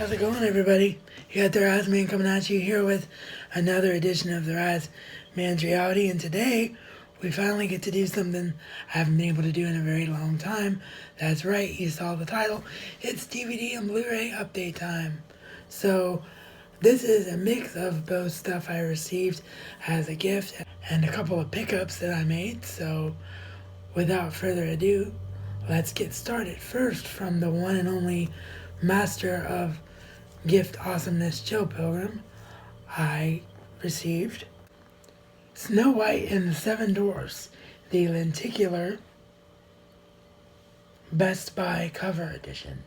How's it going, everybody? You got the Rise Man coming at you here with another edition of the Rise Man's Reality, and today we finally get to do something I haven't been able to do in a very long time. That's right, you saw the title. It's DVD and Blu-ray update time. So this is a mix of both stuff I received as a gift and a couple of pickups that I made. So without further ado, let's get started. First, from the one and only master of gift awesomeness, Joe Pilgrim, I received Snow White and the Seven Dwarfs, the lenticular Best Buy cover edition.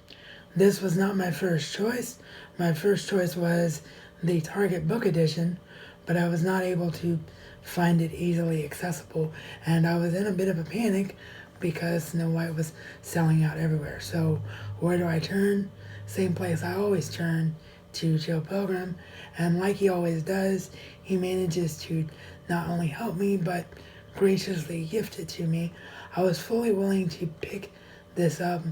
This was not my first choice. My first choice was the Target book edition, but I was not able to find it easily accessible, and I was in a bit of a panic because Snow White was selling out everywhere. So where do I turn? Same place I always turn, to Joe Pilgrim, and like he always does, he manages to not only help me but graciously gift it to me. I was fully willing to pick this up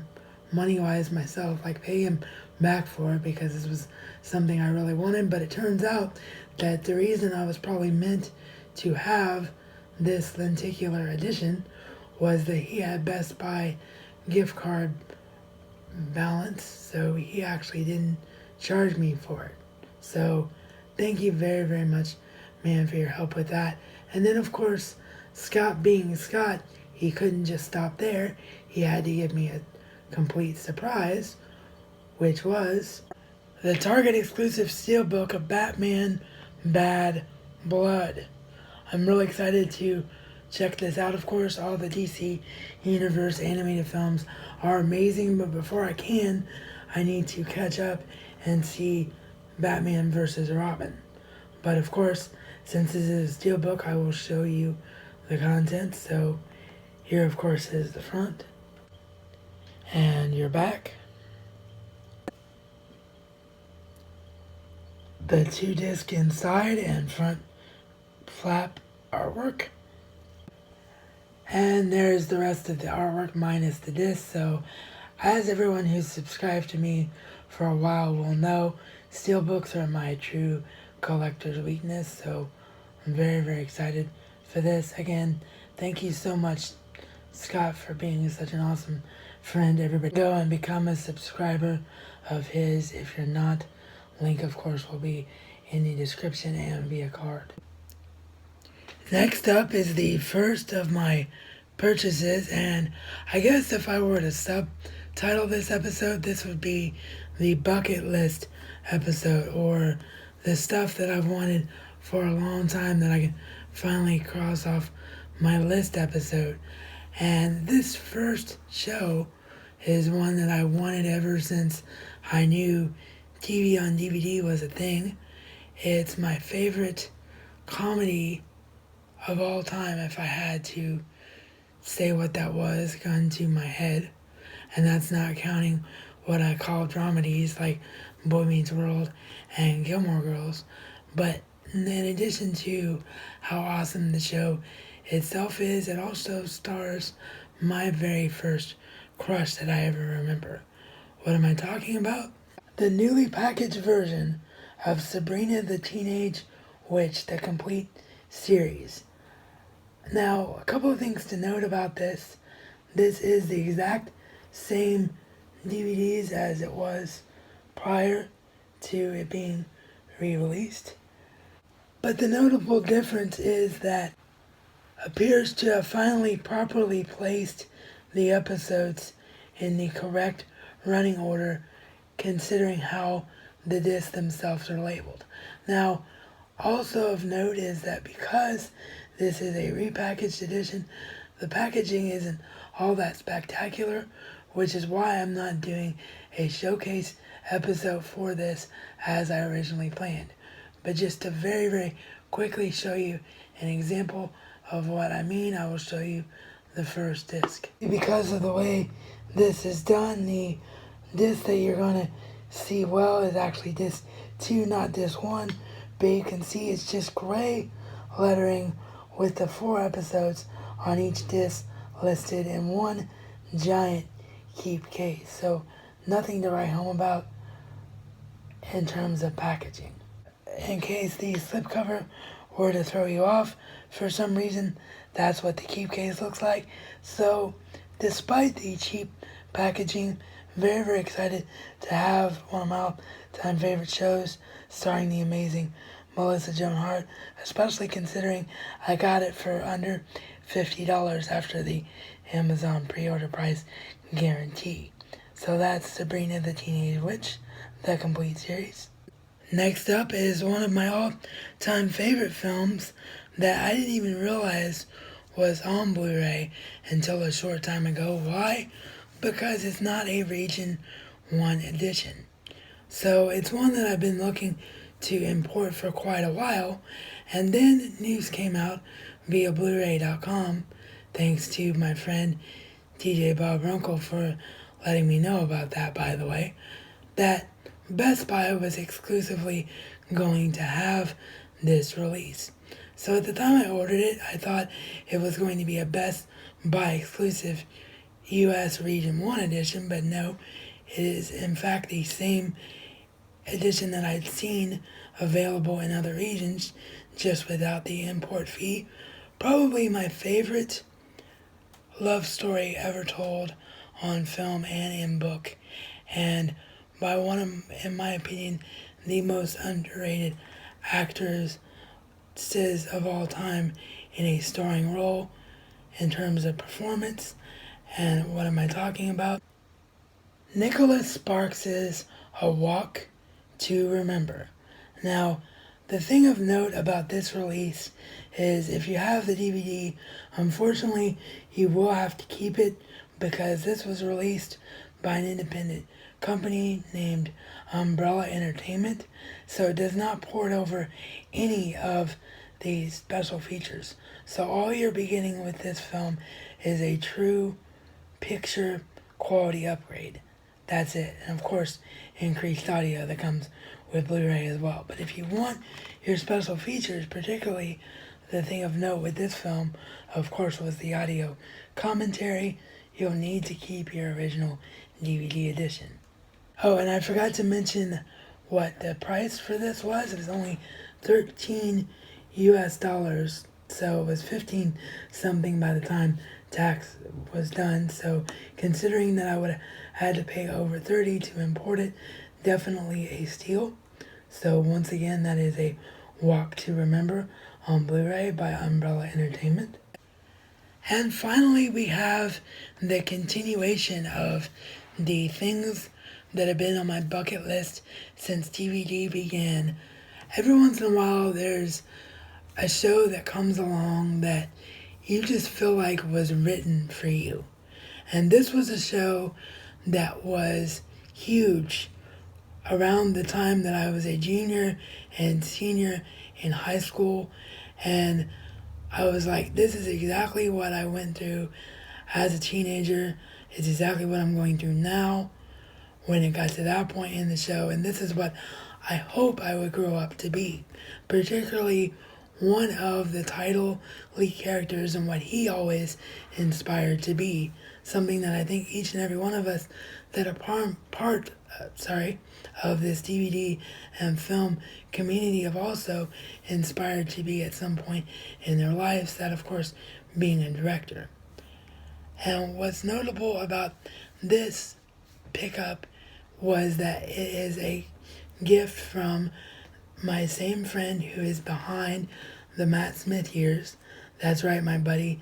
money-wise myself, like pay him back for it because this was something I really wanted, but it turns out that the reason I was probably meant to have this lenticular edition was that he had Best Buy gift card balance, so he actually didn't charge me for it. So thank you very, very much, man, for your help with that. And then, of course, Scott being Scott, he couldn't just stop there. He had to give me a complete surprise, which was the Target exclusive steelbook of Batman Bad Blood. I'm really excited to check this out. Of course, all the DC Universe animated films are amazing, but before I can, I need to catch up and see Batman vs. Robin. But of course, since this is a steelbook, I will show you the contents. So here, of course, is the front and your back. The 2-disc inside and front flap artwork. And there's the rest of the artwork minus the disc. So as everyone who's subscribed to me for a while will know, steelbooks are my true collector's weakness. So I'm very, very excited for this. Again, thank you so much, Scott, for being such an awesome friend. Everybody go and become a subscriber of his. If you're not, link of course will be in the description and via card. Next up is the first of my purchases, and I guess if I were to subtitle this episode, this would be the bucket list episode, or the stuff that I've wanted for a long time that I can finally cross off my list episode. And this first show is one that I wanted ever since I knew TV on DVD was a thing. It's my favorite comedy of all time, if I had to say what that was, gun to my head. And that's not counting what I call dramedies like Boy Meets World and Gilmore Girls. But in addition to how awesome the show itself is, it also stars my very first crush that I ever remember. What am I talking about? The newly packaged version of Sabrina the Teenage Witch, the complete series. Now, a couple of things to note about this. This is the exact same DVDs as it was prior to it being re-released. But the notable difference is that appears to have finally properly placed the episodes in the correct running order, considering how the discs themselves are labeled. Now, also of note is that because this is a repackaged edition, the packaging isn't all that spectacular, which is why I'm not doing a showcase episode for this as I originally planned. But just to very, very quickly show you an example of what I mean, I will show you the first disc. Because of the way this is done, the disc that you're going to see well is actually disc 2, not disc 1. But you can see it's just gray lettering with the 4 episodes on each disc listed in one giant keep case. So nothing to write home about. in terms of packaging. In case the slipcover were to throw you off for some reason, that's what the keep case looks like. So despite the cheap packaging, very, very excited to have one of my all-time favorite shows starring the amazing Melissa Joan Hart, especially considering I got it for under $50 after the Amazon pre-order price guarantee. So that's Sabrina the Teenage Witch, the complete series. Next up is one of my all-time favorite films that I didn't even realize was on Blu-ray until a short time ago. Why? Because it's not a Region 1 edition. So it's one that I've been looking to import for quite a while, and then news came out via Blu-ray.com, thanks to my friend DJ Bob Runkle for letting me know about that, by the way, that Best Buy was exclusively going to have this release. So at the time I ordered it, I thought it was going to be a Best Buy exclusive US Region 1 edition, but no, it is in fact the same edition that I'd seen available in other regions, just without the import fee. Probably my favorite love story ever told on film and in book, and by one of, in my opinion, the most underrated actors of all time in a starring role in terms of performance. And what am I talking about? Nicholas Sparks' A Walk to Remember. Now, the thing of note about this release is if you have the DVD, unfortunately, you will have to keep it because this was released by an independent company named Umbrella Entertainment, so it does not port over any of the special features. So all you're beginning with this film is a true picture quality upgrade. That's it. And of course, increased audio that comes with Blu-ray as well. But if you want your special features, particularly the thing of note with this film, of course, was the audio commentary, you'll need to keep your original DVD edition. Oh, and I forgot to mention what the price for this was. It was only $13 US, so it was 15 something by the time tax was done. So considering that I would have had to pay over 30 to import it, definitely a steal. So once again, that is A Walk to Remember on Blu-ray by Umbrella Entertainment. And finally, we have the continuation of the things that have been on my bucket list since DVD began. Every once in a while, there's a show that comes along that you just feel like was written for you. And this was a show that was huge around the time that I was a junior and senior in high school, and I was like, this is exactly what I went through as a teenager. It's exactly what I'm going through now when it got to that point in the show, and this is what I hope I would grow up to be, particularly one of the title lead characters and what he always inspired to be, something that I think each and every one of us that are part of this DVD and film community have also inspired to be at some point in their lives, that of course being a director. And what's notable about this pickup was that it is a gift from my same friend who is behind the Matt Smith years. That's right, my buddy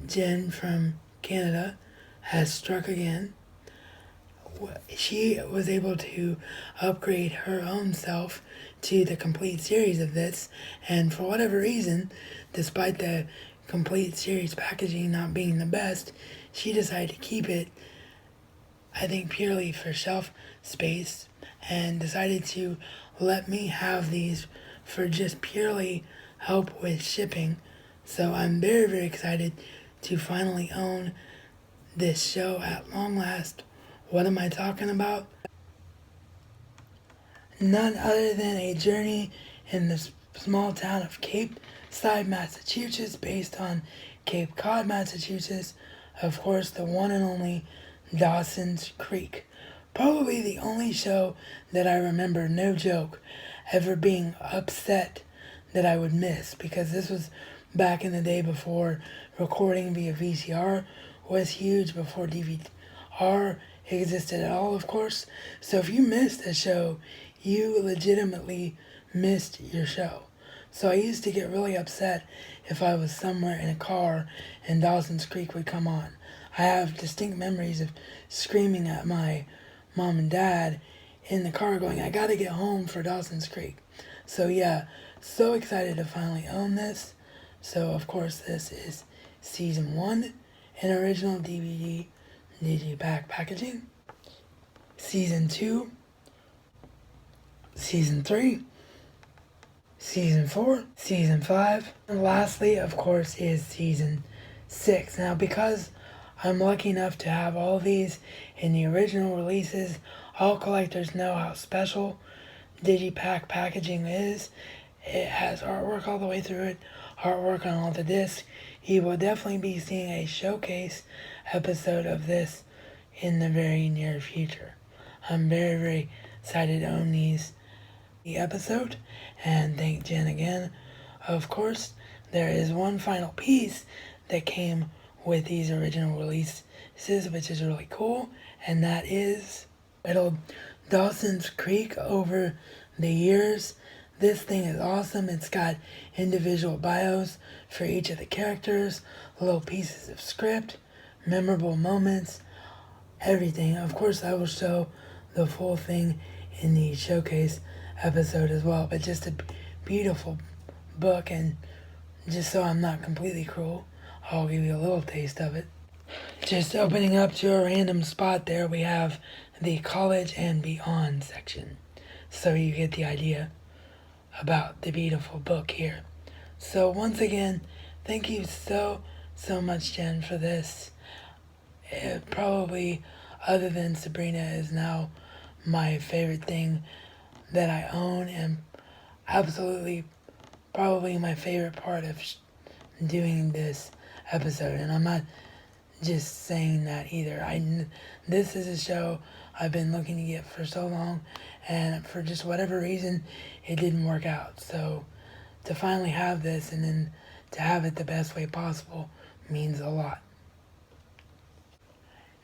Jen from Canada has struck again. She was able to upgrade her own self to the complete series of this, and for whatever reason, despite the complete series packaging not being the best, she decided to keep it, I think purely for shelf space, and decided to let me have these for just purely help with shipping. So I'm very, very excited to finally own this show at long last. What am I talking about? None other than a journey in the small town of Cape Side, Massachusetts, based on Cape Cod, Massachusetts. Of course, the one and only Dawson's Creek, probably the only show that I remember, no joke, ever being upset that I would miss, because this was back in the day before recording via VCR was huge, before DVD-R existed at all, of course. So if you missed a show, you legitimately missed your show. So I used to get really upset if I was somewhere in a car and Dawson's Creek would come on. I have distinct memories of screaming at my mom and dad in the car going, I gotta get home for Dawson's Creek. So yeah, so excited to finally own this. So of course this is season 1 in original DVD digipack packaging. Season 2, season 3, season 4, season 5, and lastly, of course, is season 6. Now, because I'm lucky enough to have all these in the original releases, all collectors know how special digipack packaging is. It has artwork all the way through it, artwork on all the discs. You will definitely be seeing a showcase episode of this in the very near future. I'm very, very excited to own the episode, and thank Jen again. Of course, there is one final piece that came with these original releases, which is really cool, and that is titled Dawson's Creek Over the Years. This thing is awesome. It's got individual bios for each of the characters, little pieces of script, memorable moments, everything. Of course, I will show the full thing in the showcase episode as well, but just a beautiful book, and just so I'm not completely cruel, I'll give you a little taste of it. Just opening up to a random spot there, we have the college and beyond section, so you get the idea about the beautiful book here. So once again, thank you so much, Jen, for this. It probably, other than Sabrina, is now my favorite thing that I own, and absolutely probably my favorite part of doing this episode. And I'm not just saying that either. This is a show I've been looking to get for so long, and for just whatever reason it didn't work out. So to finally have this, and then to have it the best way possible, means a lot.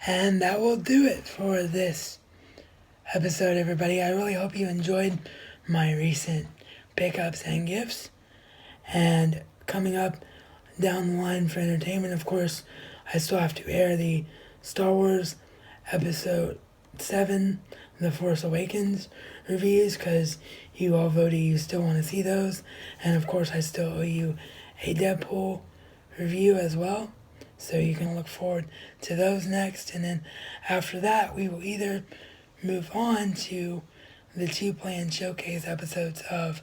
And that will do it for this episode, everybody. I really hope you enjoyed my recent pickups and gifts. And coming up down the line for entertainment, of course, I still have to air the Star Wars Episode 7, The Force Awakens reviews, because you all voted you still want to see those. And of course, I still owe you a Deadpool review as well. So you can look forward to those next. And then after that, we will either move on to the 2 planned showcase episodes of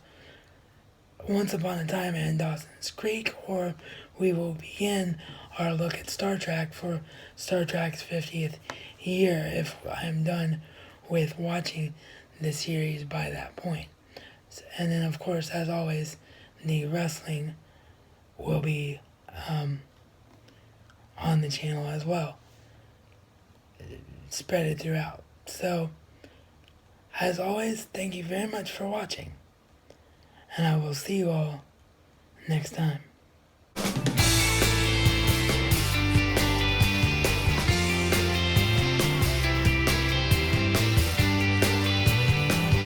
Once Upon a Time and Dawson's Creek, or we will begin our look at Star Trek for Star Trek's 50th year if I'm done with watching the series by that point. And then, of course, as always, the wrestling will be on the channel as well, spread it throughout. So, as always, thank you very much for watching, and I will see you all next time.